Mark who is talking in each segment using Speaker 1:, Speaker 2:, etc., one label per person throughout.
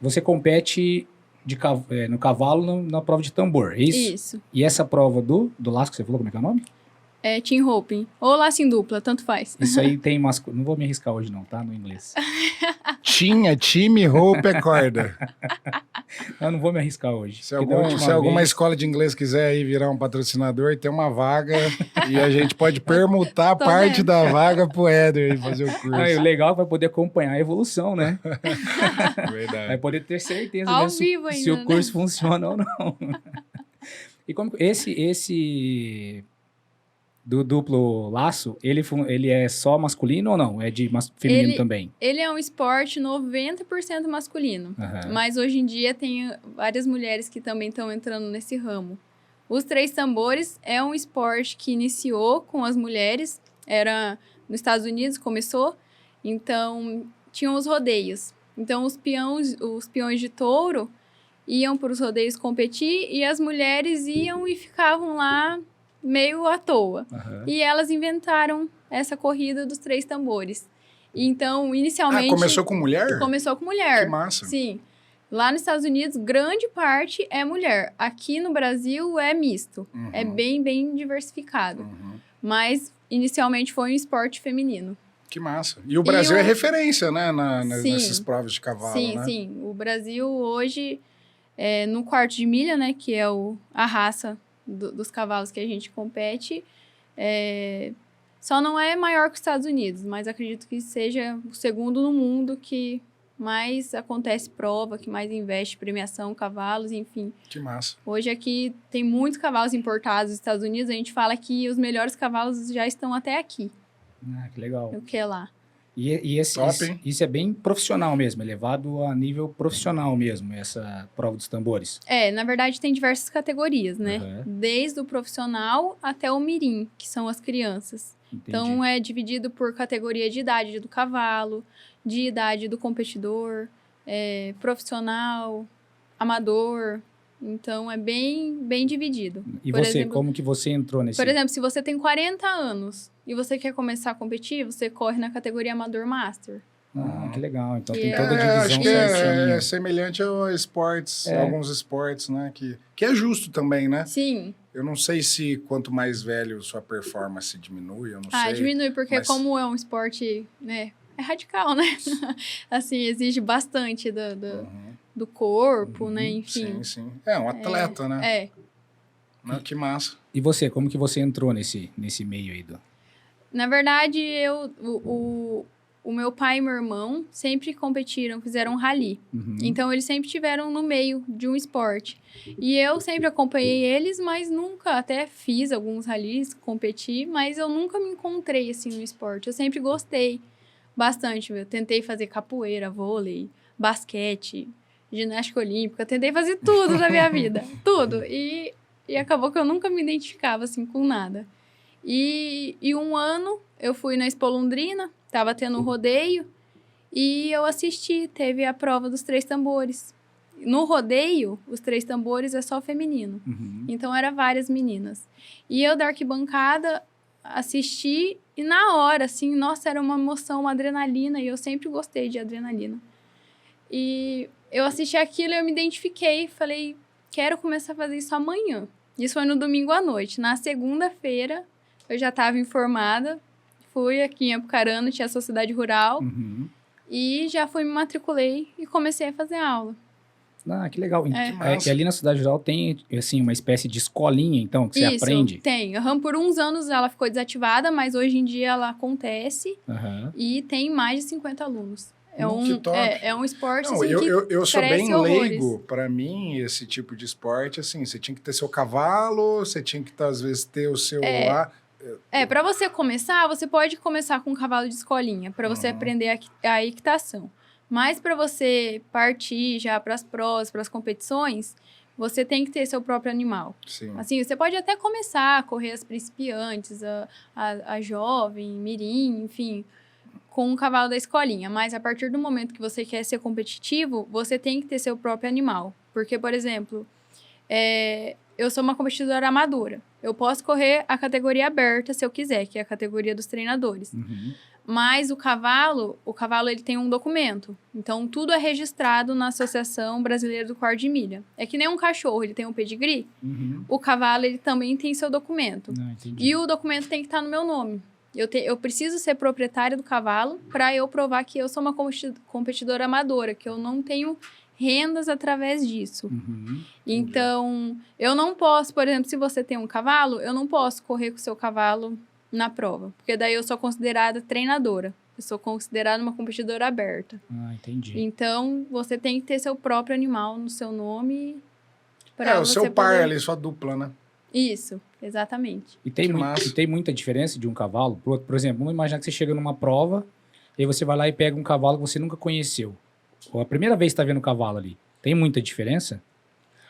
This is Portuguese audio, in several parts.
Speaker 1: você compete no cavalo na prova de tambor, é isso?
Speaker 2: Isso.
Speaker 1: E essa prova do laço que você falou, como é que é o nome?
Speaker 2: É team roping. Ou laço em dupla, tanto faz.
Speaker 1: Isso aí tem masculino. Não vou me arriscar hoje não, tá? No inglês.
Speaker 3: Tinha time, roupa é corda.
Speaker 1: Eu não vou me arriscar hoje.
Speaker 3: Se alguma escola de inglês quiser aí virar um patrocinador, tem uma vaga e a gente pode permutar parte da vaga pro Éder e fazer o curso.
Speaker 1: O legal é vai poder acompanhar a evolução, né?
Speaker 3: Verdade.
Speaker 1: Vai poder ter certeza
Speaker 2: Ao
Speaker 1: mesmo
Speaker 2: vivo
Speaker 1: se
Speaker 2: ainda,
Speaker 1: o curso funciona ou não. E como esse do duplo laço, ele é só masculino ou não? É de feminino também?
Speaker 2: Ele é um esporte 90% masculino.
Speaker 1: Uhum.
Speaker 2: Mas hoje em dia tem várias mulheres que também estão entrando nesse ramo. Os três tambores é um esporte que iniciou com as mulheres. Era nos Estados Unidos, começou. Então, tinham os rodeios. Então, os peões de touro iam para os rodeios competir e as mulheres iam e ficavam lá meio à toa.
Speaker 1: Uhum.
Speaker 2: E elas inventaram essa corrida dos três tambores. Então, inicialmente...
Speaker 3: começou com mulher?
Speaker 2: Começou com mulher.
Speaker 3: Que massa.
Speaker 2: Sim. Lá nos Estados Unidos, grande parte é mulher. Aqui no Brasil é misto.
Speaker 3: Uhum.
Speaker 2: É bem, bem diversificado.
Speaker 3: Uhum.
Speaker 2: Mas, inicialmente, foi um esporte feminino.
Speaker 3: Que massa. E o Brasil é referência, né? Nessas provas de cavalo,
Speaker 2: sim,
Speaker 3: né?
Speaker 2: Sim. O Brasil, hoje, no quarto de milha, né? Que é a raça dos cavalos que a gente compete, só não é maior que os Estados Unidos, mas acredito que seja o segundo no mundo que mais acontece prova, que mais investe premiação, cavalos, enfim.
Speaker 3: Que massa.
Speaker 2: Hoje aqui tem muitos cavalos importados dos Estados Unidos, a gente fala que os melhores cavalos já estão até aqui.
Speaker 1: Ah, que legal.
Speaker 2: O que é lá.
Speaker 1: E isso é bem profissional mesmo, é levado a nível profissional mesmo, essa prova dos tambores.
Speaker 2: Na verdade tem diversas categorias, né?
Speaker 1: Uhum.
Speaker 2: Desde o profissional até o mirim, que são as crianças.
Speaker 1: Entendi.
Speaker 2: Então é dividido por categoria de idade do cavalo, de idade do competidor, profissional, amador. Então é bem, bem dividido.
Speaker 1: E você, como que você entrou nesse...
Speaker 2: Por exemplo, se você tem 40 anos e você quer começar a competir, você corre na categoria Amador Master.
Speaker 1: Ah, que legal. Então tem toda a divisão.
Speaker 3: Acho que é semelhante ao esportes, alguns esportes, né? Que é justo também, né?
Speaker 2: Sim.
Speaker 3: Eu não sei se quanto mais velho sua performance diminui, eu não sei.
Speaker 2: Diminui, porque como é um esporte, né? É radical, né? Assim, exige bastante do corpo, né? Enfim.
Speaker 3: Sim. É um atleta, né? Não, que massa.
Speaker 1: E você, como que você entrou nesse meio aí
Speaker 2: Na verdade, o meu pai e meu irmão sempre competiram, fizeram rally.
Speaker 1: Uhum.
Speaker 2: Então, eles sempre estiveram no meio de um esporte. E eu sempre acompanhei eles, mas nunca, até fiz alguns rallies, competi, mas eu nunca me encontrei, assim, no esporte. Eu sempre gostei bastante. Eu tentei fazer capoeira, vôlei, basquete, ginástica olímpica. Tentei fazer tudo na minha vida. Tudo. E acabou que eu nunca me identificava, assim, com nada. E um ano eu fui na Expo Londrina, tava tendo um rodeio, e eu assisti, teve a prova dos três tambores. No rodeio, os três tambores é só feminino.
Speaker 1: Uhum.
Speaker 2: Então, eram várias meninas. E eu, da arquibancada, assisti, e na hora, assim, nossa, era uma emoção, uma adrenalina, e eu sempre gostei de adrenalina. E eu assisti aquilo e eu me identifiquei, falei, quero começar a fazer isso amanhã. Isso foi no domingo à noite. Na segunda-feira, eu já estava informada, fui aqui em Apucarana, tinha a sociedade rural, e já me matriculei e comecei a fazer aula.
Speaker 1: Ah, que legal. E ali na cidade rural tem, assim, uma espécie de escolinha, então, que você aprende?
Speaker 2: Tem. Por uns anos ela ficou desativada, mas hoje em dia ela acontece e tem mais de 50 alunos. É um esporte, assim,
Speaker 3: eu sou bem
Speaker 2: horrores.
Speaker 3: leigo. Para mim, esse tipo de esporte, assim, você tinha que ter seu cavalo, você tinha que, às vezes, ter o seu...
Speaker 2: Para você começar, você pode começar com um cavalo de escolinha, para você aprender a equitação. Mas para você partir já para as provas, para as competições, você tem que ter seu próprio animal.
Speaker 3: Sim.
Speaker 2: Assim, você pode até começar a correr as principiantes, a jovem, mirim, enfim, com um cavalo da escolinha. Mas a partir do momento que você quer ser competitivo, você tem que ter seu próprio animal. Porque, por exemplo, eu sou uma competidora amadora. Eu posso correr a categoria aberta, se eu quiser, que é a categoria dos treinadores. Mas o cavalo ele tem um documento. Então, tudo é registrado na Associação Brasileira do Quarto de Milha. É que nem um cachorro, ele tem um pedigree.
Speaker 1: Uhum.
Speaker 2: O cavalo, ele também tem seu documento.
Speaker 1: Não, entendi.
Speaker 2: E o documento tem que estar no meu nome. Eu preciso ser proprietária do cavalo para eu provar que eu sou uma competidora amadora, que eu não tenho rendas através disso.
Speaker 1: Uhum.
Speaker 2: Então, eu não posso, por exemplo, se você tem um cavalo, eu não posso correr com o seu cavalo na prova, porque daí eu sou considerada treinadora. Eu sou considerada uma competidora aberta.
Speaker 1: Ah, entendi.
Speaker 2: Então, você tem que ter seu próprio animal no seu nome para
Speaker 3: o
Speaker 2: você
Speaker 3: seu par
Speaker 2: poder...
Speaker 3: ali, sua dupla, né?
Speaker 2: Isso, exatamente.
Speaker 1: E tem,
Speaker 3: Que massa.
Speaker 1: e tem muita diferença de um cavalo? Por exemplo, vamos imaginar que você chega numa prova e aí você vai lá e pega um cavalo que você nunca conheceu. Ou a primeira vez que está vendo o cavalo ali. Tem muita diferença?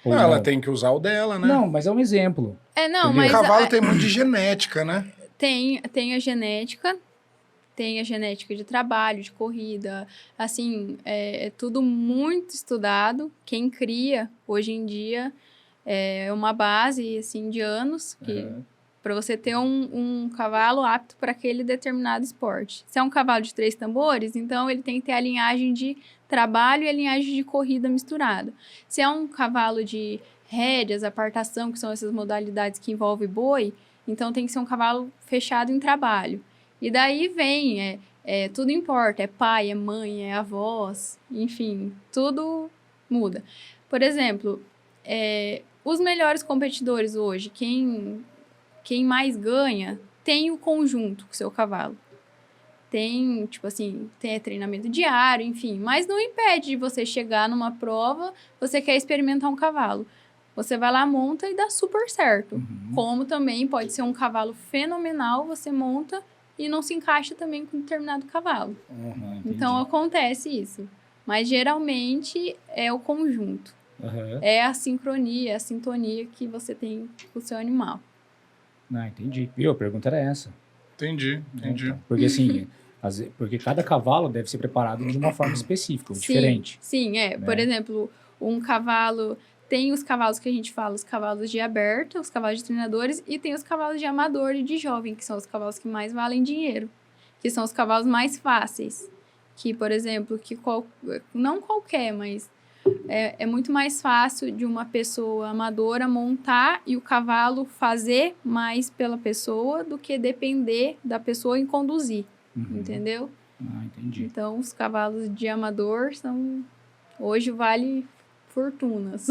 Speaker 1: Ou
Speaker 3: Ela
Speaker 1: não?
Speaker 3: tem que usar o dela, né?
Speaker 1: Não, mas é um exemplo.
Speaker 2: Não,
Speaker 1: Entendeu?
Speaker 2: mas...
Speaker 3: O cavalo tem muito de genética, né?
Speaker 2: Tem a genética de trabalho, de corrida, assim, é tudo muito estudado. Quem cria, hoje em dia, é uma base, assim, de anos, que para você ter um cavalo apto para aquele determinado esporte. Se é um cavalo de 3 tambores, então ele tem que ter a linhagem de trabalho e a linhagem de corrida misturada. Se é um cavalo de rédeas, apartação, que são essas modalidades que envolvem boi, então tem que ser um cavalo fechado em trabalho. E daí vem, tudo importa, é pai, é mãe, é avós, enfim, tudo muda. Por exemplo, os melhores competidores hoje, quem mais ganha, tem o conjunto com o seu cavalo. Tem, tipo assim, tem treinamento diário, enfim. Mas não impede de você chegar numa prova, você quer experimentar um cavalo. Você vai lá, monta e dá super certo.
Speaker 1: Uhum.
Speaker 2: Como também pode ser um cavalo fenomenal, você monta e não se encaixa também com um determinado cavalo.
Speaker 1: Uhum,
Speaker 2: Então, acontece isso. Mas, geralmente, é o conjunto.
Speaker 1: Uhum.
Speaker 2: É a sincronia, a sintonia que você tem com o seu animal.
Speaker 1: Não, entendi. Viu? A pergunta era essa.
Speaker 3: Entendi.
Speaker 1: Então, porque assim, porque cada cavalo deve ser preparado de uma forma específica, diferente.
Speaker 2: Sim,
Speaker 1: né?
Speaker 2: Por exemplo, um cavalo... Tem os cavalos que a gente fala, os cavalos de aberta, os cavalos de treinadores, e tem os cavalos de amador e de jovem, que são os cavalos que mais valem dinheiro. Que são os cavalos mais fáceis. Que, por exemplo, não qualquer, mas é muito mais fácil de uma pessoa amadora montar e o cavalo fazer mais pela pessoa do que depender da pessoa em conduzir, entendeu?
Speaker 1: Ah, entendi.
Speaker 2: Então, os cavalos de amador hoje vale fortunas.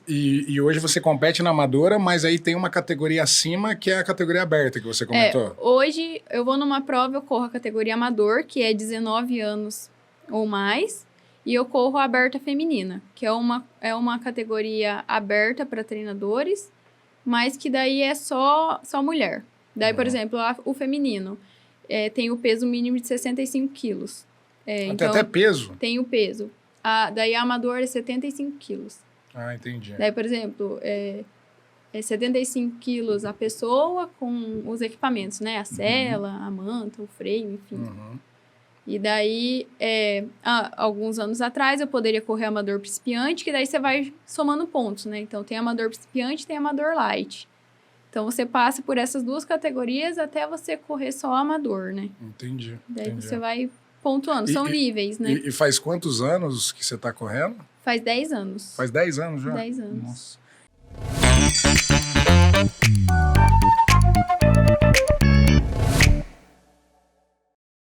Speaker 3: E hoje você compete na amadora, mas aí tem uma categoria acima, que é a categoria aberta, que você comentou.
Speaker 2: Hoje, eu vou numa prova, eu corro a categoria amador, que é 19 anos ou mais, e eu corro a aberta feminina, que é uma categoria aberta para treinadores, mas que daí é só mulher. Daí, por exemplo, o feminino tem o peso mínimo de 65 quilos. Então,
Speaker 3: até peso?
Speaker 2: Tem o peso. Daí a amador é 75 quilos.
Speaker 3: Ah, entendi.
Speaker 2: Daí, por exemplo, 75 quilos a pessoa com os equipamentos, né? A sela, a manta, o freio, enfim. E daí, alguns anos atrás, eu poderia correr amador principiante, que daí você vai somando pontos, né? Então, tem amador principiante e tem amador light. Então, você passa por essas duas categorias até você correr só amador, né?
Speaker 3: Entendi.
Speaker 2: Daí você vai pontuando. São níveis, né?
Speaker 3: E faz quantos anos que você está correndo?
Speaker 2: Faz 10 anos.
Speaker 3: Faz 10 anos já?
Speaker 2: 10 anos.
Speaker 1: Nossa.